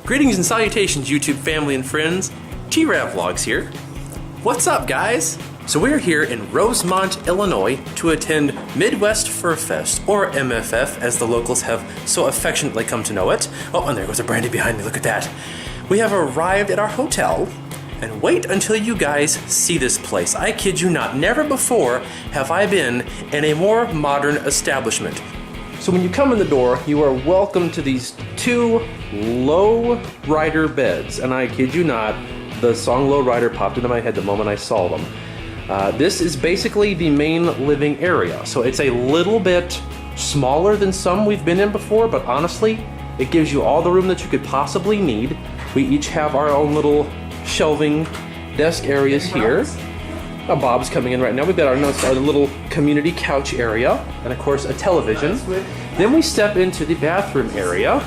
Greetings and salutations, YouTube family and friends. T-Rav Vlogs here. What's up, guys? So we're here in Rosemont, Illinois to attend Midwest FurFest, or MFF, as the locals have so affectionately come to know it. Oh, and there goes a brandy behind me, look at that. We have arrived at our hotel, and wait until you guys see this place. I kid you not, never before have I been in a more modern establishment. So when you come in the door, you are welcome to these two low rider beds, and I kid you not, the song Low Rider popped into my head the moment I saw them. This is basically the main living area, so it's a little bit smaller than some we've been in before, but honestly, it gives you all the room that you could possibly need. We each have our own little shelving desk areas here. Bob's coming in right now. We've got our little community couch area, and of course a television. Then we step into the bathroom area,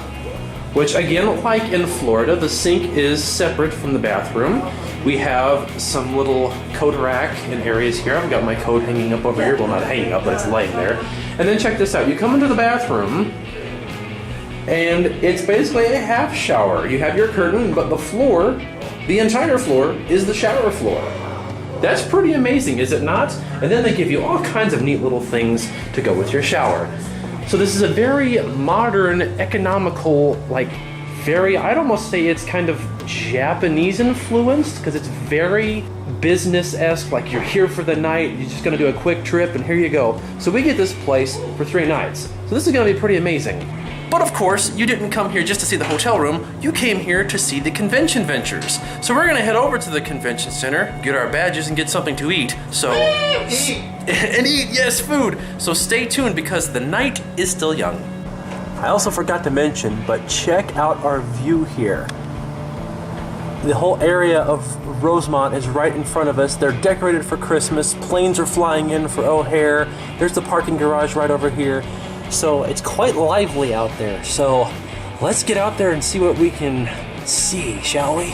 which again, like in Florida, the sink is separate from the bathroom. We have some little coat rack in areas here. I've got my coat hanging up over here. Well, not hanging up, but it's laying there. And then check this out. You come into the bathroom, and it's basically a half shower. You have your curtain, but the floor, the entire floor, is the shower floor. That's pretty amazing, is it not? And then they give you all kinds of neat little things to go with your shower. So this is a very modern, economical, I'd almost say it's kind of Japanese influenced, because it's very business-esque, like you're here for the night, you're just gonna do a quick trip, and here you go. So we get this place for 3 nights. So this is gonna be pretty amazing. But of course, you didn't come here just to see the hotel room, you came here to see the convention ventures. So we're gonna head over to the convention center, get our badges, and get something to eat. So, yes, food. So stay tuned because the night is still young. I also forgot to mention, but check out our view here. The whole area of Rosemont is right in front of us. They're decorated for Christmas. Planes are flying in for O'Hare. There's the parking garage right over here. So it's quite lively out there. So let's get out there and see what we can see, shall we?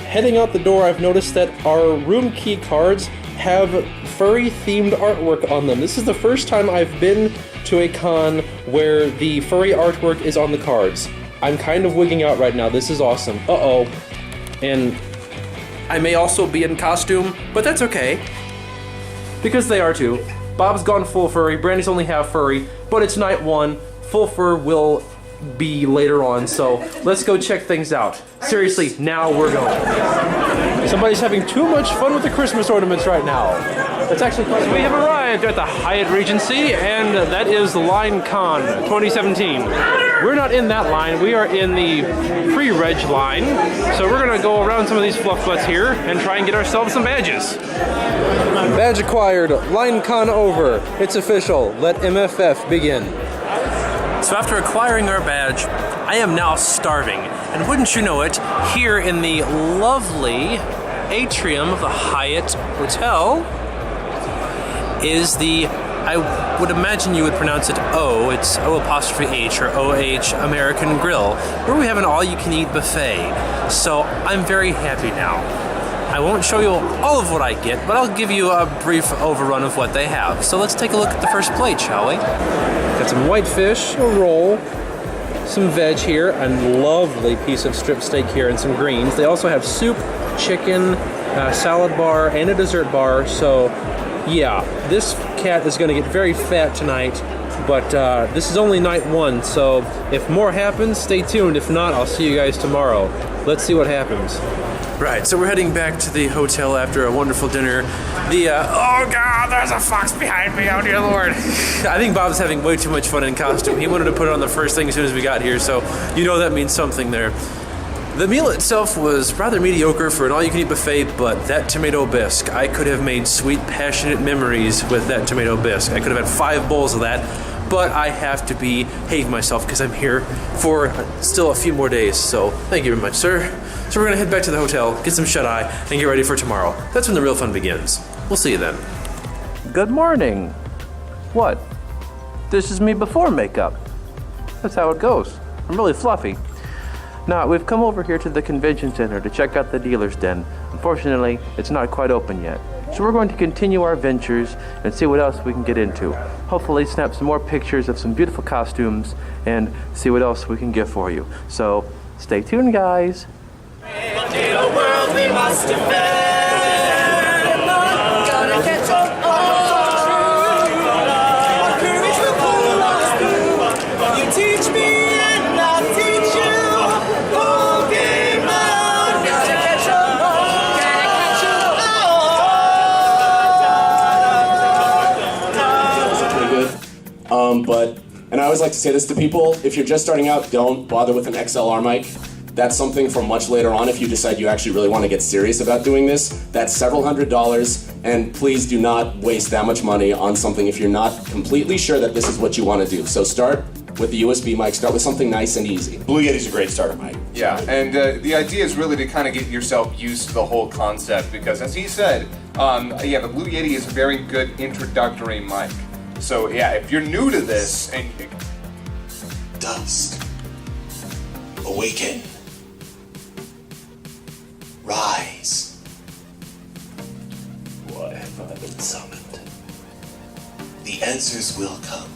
Heading out the door, I've noticed that our room key cards have furry themed artwork on them. This is the first time I've been to a con where the furry artwork is on the cards. I'm kind of wigging out right now. This is awesome. Uh-oh. And I may also be in costume, but that's okay, because they are too. Bob's gone full furry, Brandy's only half furry, but it's night 1. Full fur will be later on, so let's go check things out. Seriously, now we're going. Somebody's having too much fun with the Christmas ornaments right now. That's actually quite. We have arrived at the Hyatt Regency, and that is Line Con 2017. We're not in that line, we are in the pre-reg line, so we're gonna go around some of these fluff butts here and try and get ourselves some badges. Badge acquired, Line Con over. It's official, let MFF begin. So after acquiring our badge, I am now starving. And wouldn't you know it, here in the lovely atrium of the Hyatt Hotel is the, I would imagine you would pronounce it O, it's O''H or OH American Grill, where we have an all-you-can-eat buffet. So I'm very happy now. I won't show you all of what I get, but I'll give you a brief overrun of what they have. So let's take a look at the first plate, shall we? Got some white fish, a roll, some veg here, a lovely piece of strip steak here, and some greens. They also have soup, chicken, salad bar, and a dessert bar. So yeah, this cat is gonna get very fat tonight, but this is only night 1, so if more happens, stay tuned. If not, I'll see you guys tomorrow. Let's see what happens. Right, so we're heading back to the hotel after a wonderful dinner. Oh God, there's a fox behind me, oh dear Lord. I think Bob's having way too much fun in costume. He wanted to put it on the first thing as soon as we got here, so you know that means something there. The meal itself was rather mediocre for an all-you-can-eat buffet, but that tomato bisque, I could have made sweet, passionate memories with that tomato bisque. I could have had 5 bowls of that, but I have to behave myself because I'm here for still a few more days, so thank you very much, sir. So we're gonna head back to the hotel, get some shut-eye, and get ready for tomorrow. That's when the real fun begins. We'll see you then. Good morning. What? This is me before makeup. That's how it goes. I'm really fluffy. Now, we've come over here to the convention center to check out the dealer's den. Unfortunately, it's not quite open yet. So we're going to continue our ventures and see what else we can get into. Hopefully snap some more pictures of some beautiful costumes and see what else we can get for you. So Stay tuned, guys. In a world we must defend. Gotta catch up on our courage will pull us through. You teach me and I'll teach you. Pokemon. Gotta catch up on. Gotta catch up on. Pretty good. And I always like to say this to people, if you're just starting out, don't bother with an XLR mic. That's something for much later on if you decide you actually really want to get serious about doing this. That's several $100s, and please do not waste that much money on something if you're not completely sure that this is what you want to do. So start with the USB mic, start with something nice and easy. Blue Yeti's a great starter mic. Yeah, and the idea is really to kind of get yourself used to the whole concept because as he said, the Blue Yeti is a very good introductory mic. So yeah, if you're new to this and Dust. Awaken. Rise. Why have I been summoned? The answers will come.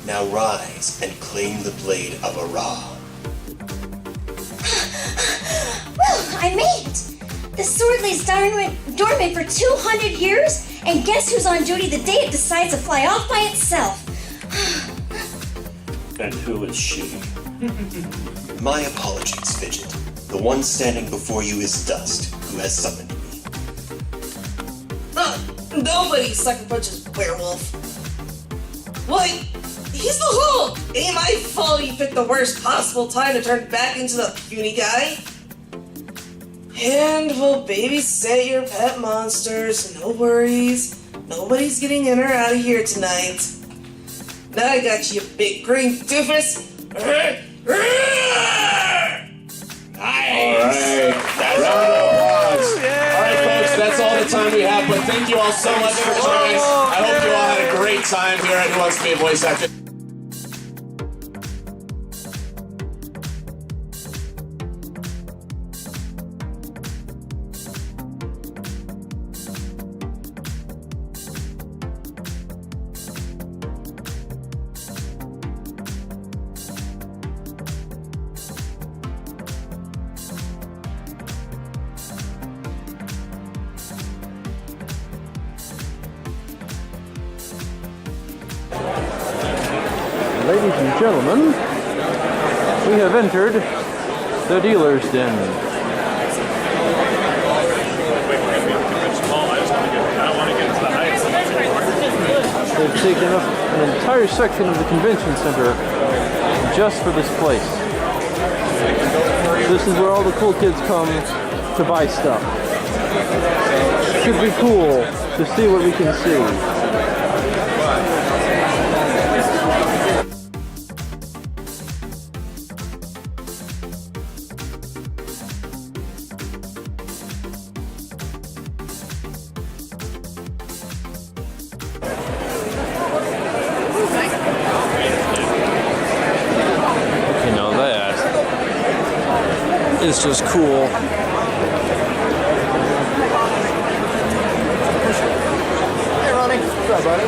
Now rise and claim the blade of Ra. Well, I made it! The sword lays dormant for 200 years, and guess who's on duty the day it decides to fly off by itself? And who is she? My apologies, Fidget. The one standing before you is Dust, who has summoned me. Nobody sucker punches werewolf. Why, he's the Hulk! Ain't my fault you picked the worst possible time to turn back into the puny guy. And we'll babysit your pet monsters, no worries. Nobody's getting in or out of here tonight. Now I got you, big green doofus. Alright, that round of applause. Alright folks, that's all the time we have, but thank you all so much for joining. I hope you all had a great time here at Who Wants to Be a Voice Actor. Ladies and gentlemen, we have entered the dealer's den. They've taken up an entire section of the convention center just for this place. This is where all the cool kids come to buy stuff. Should be cool to see what we can see. It's just cool. Hey, Ronnie. What's up, buddy?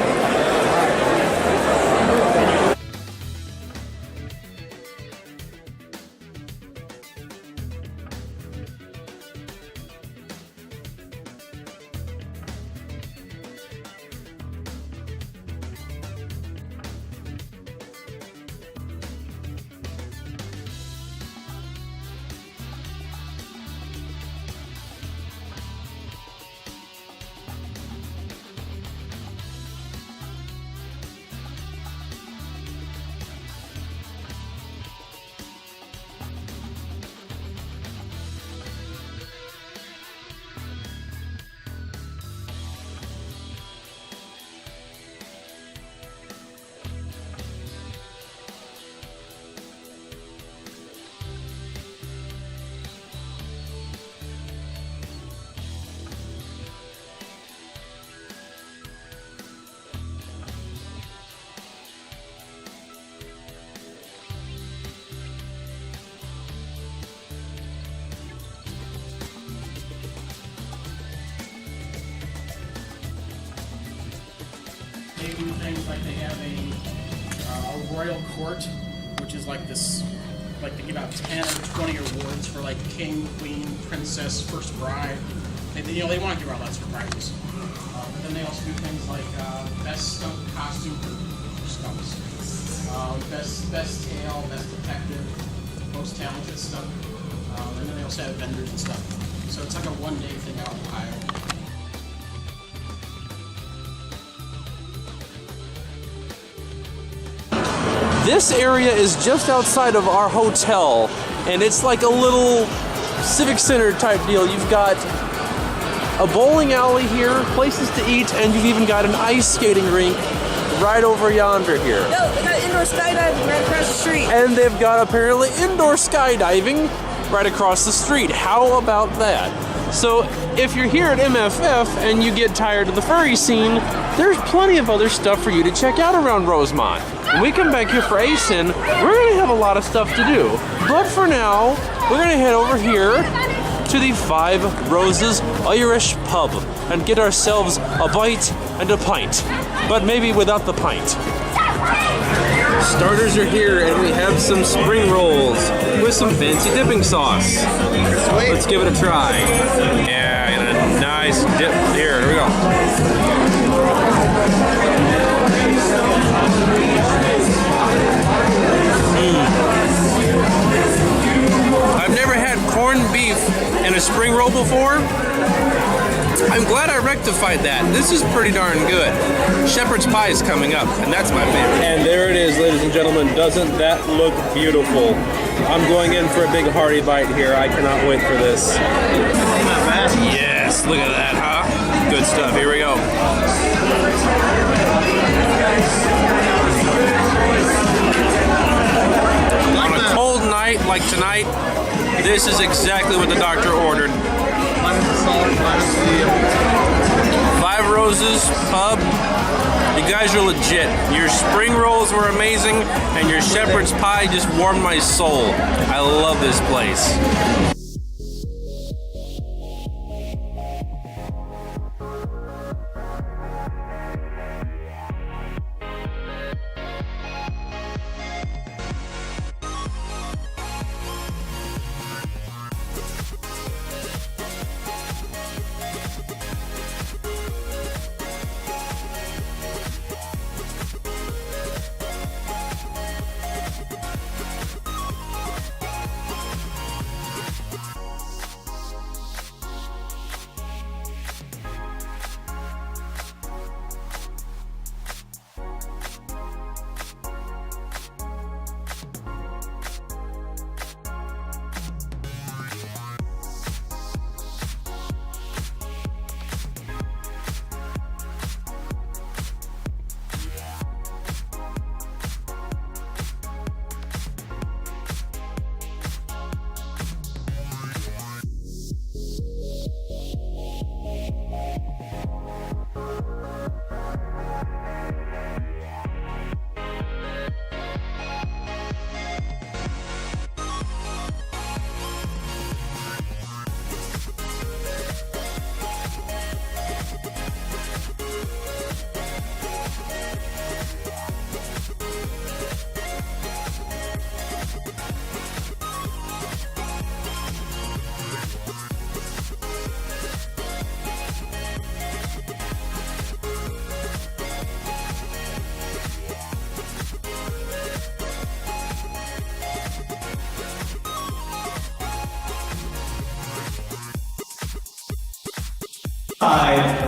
They do things like they have a royal court, which is like this like they give out 10 or 20 awards for like king, queen, princess, first bride. They want to give out lots of prizes. But then they also do things like best stunt costume for stunts, best tail, best detective, most talented stunt, and then they also have vendors and stuff. So it's like a one-day thing out in Ohio. This area is just outside of our hotel, and it's like a little civic center type deal. You've got a bowling alley here, places to eat, and you've even got an ice skating rink right over yonder here. No, they got indoor skydiving right across the street. And they've got apparently indoor skydiving right across the street. How about that? So if you're here at MFF and you get tired of the furry scene, there's plenty of other stuff for you to check out around Rosemont. When we come back here for ASIN, we're going to have a lot of stuff to do. But for now, we're going to head over here to the Five Roses Irish Pub and get ourselves a bite and a pint. But maybe without the pint. Starters are here, and we have some spring rolls with some fancy dipping sauce. Let's give it a try. Yeah, and a nice dip. Here we go. I've never had corned beef in a spring roll before. I'm glad I rectified that. This is pretty darn good. Shepherd's pie is coming up, and that's my favorite. And there it is, ladies and gentlemen. Doesn't that look beautiful? I'm going in for a big hearty bite here. I cannot wait for this. Yes, look at that, huh? Good stuff. Here we go. On a cold night like tonight, this is exactly what the doctor ordered. Five Roses Pub, you guys are legit. Your spring rolls were amazing, and your shepherd's pie just warmed my soul. I love this place.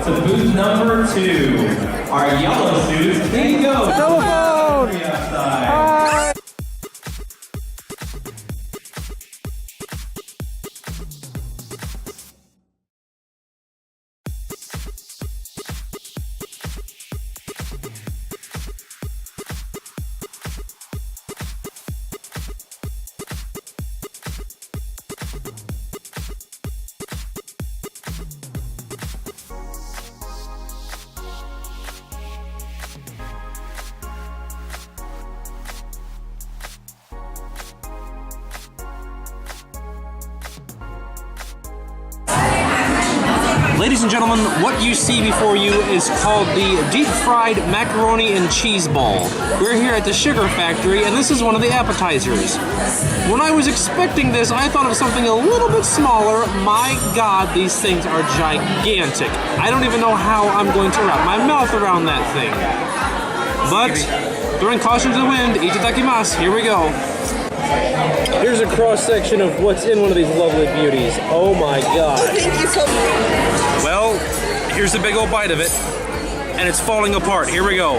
To booth number 2, our yellow suits, bingo! Telephone! Outside. Ladies and gentlemen, what you see before you is called the deep fried macaroni and cheese ball. We're here at the Sugar Factory, and this is one of the appetizers. When I was expecting this, I thought of something a little bit smaller. My God, these things are gigantic. I don't even know how I'm going to wrap my mouth around that thing. But, throwing caution to the wind, itadakimasu, here we go. Here's a cross-section of what's in one of these lovely beauties. Oh my God. Thank you so much. Well, here's a big old bite of it, and it's falling apart. Here we go.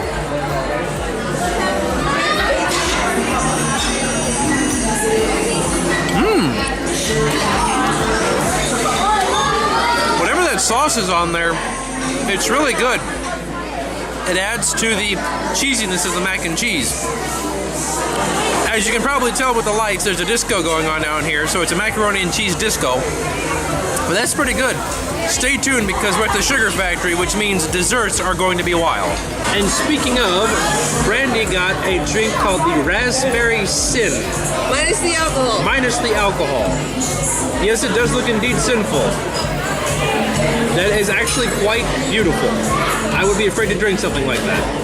Whatever that sauce is on there, it's really good. It adds to the cheesiness of the mac and cheese. As you can probably tell with the lights, there's a disco going on down here, so it's a macaroni and cheese disco. But that's pretty good. Stay tuned because we're at the Sugar Factory, which means desserts are going to be wild. And speaking of, Brandy got a drink called the Raspberry Sin. Minus the alcohol. Minus the alcohol. Yes, it does look indeed sinful. That is actually quite beautiful. I would be afraid to drink something like that.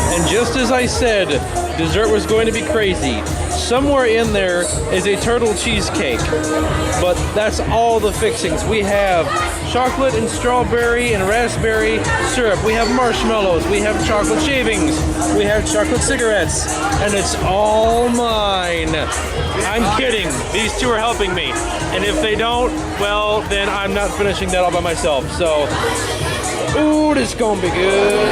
And just as I said, dessert was going to be crazy. Somewhere in there is a turtle cheesecake, but that's all the fixings. We have chocolate and strawberry and raspberry syrup. We have marshmallows. We have chocolate shavings. We have chocolate cigarettes, and it's all mine. I'm kidding. These two are helping me, and if they don't, well, then I'm not finishing that all by myself. So, ooh, this is gonna be good.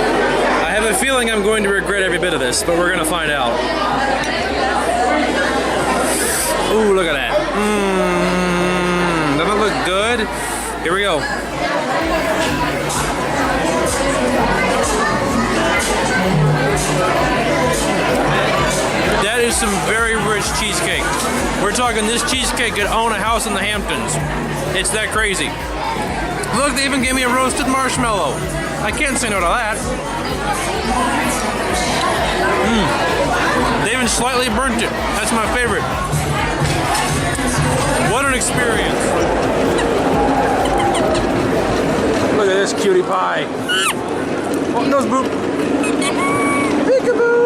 I have a feeling I'm going to regret every bit of this, but we're gonna find out. Ooh, look at that. Doesn't it look good? Here we go. That is some very rich cheesecake. We're talking this cheesecake could own a house in the Hamptons. It's that crazy. Look, they even gave me a roasted marshmallow. I can't say no to that. They even slightly burnt it. That's my favorite. What an experience. Look at this cutie pie. Oh, nose boop. Peekaboo.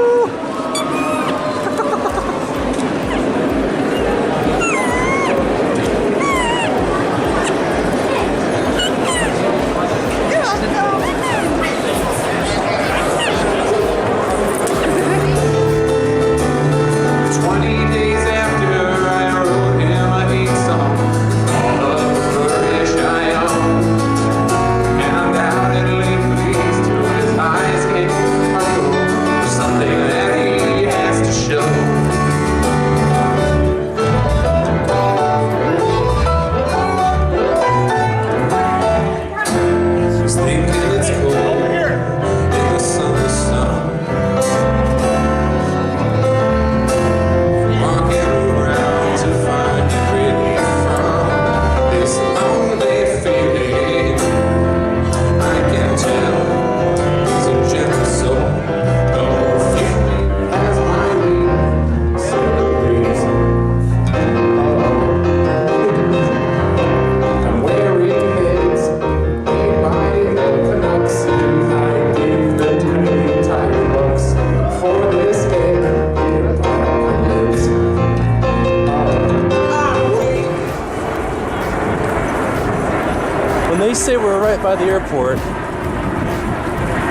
When they say we're right by the airport,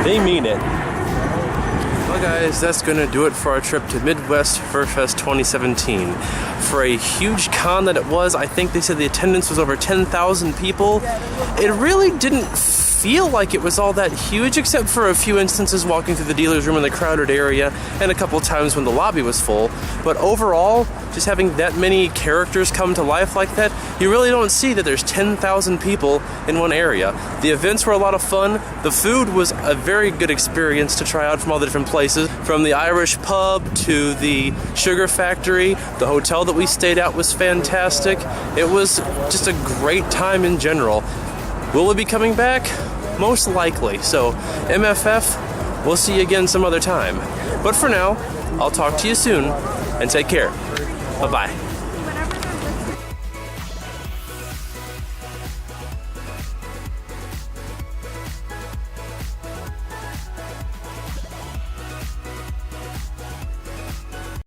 they mean it. Well guys, that's going to do it for our trip to Midwest FurFest 2017. For a huge con that it was, I think they said the attendance was over 10,000 people. It really didn't feel like it was all that huge, except for a few instances walking through the dealer's room in the crowded area and a couple times when the lobby was full. But overall, just having that many characters come to life like that, you really don't see that there's 10,000 people in one area. The events were a lot of fun. The food was a very good experience to try out from all the different places. From the Irish pub to the Sugar Factory, the hotel that we stayed at was fantastic. It was just a great time in general. Will we be coming back? most likely. So, MFF, we'll see you again some other time. But for now, I'll talk to you soon, and take care. Bye-bye.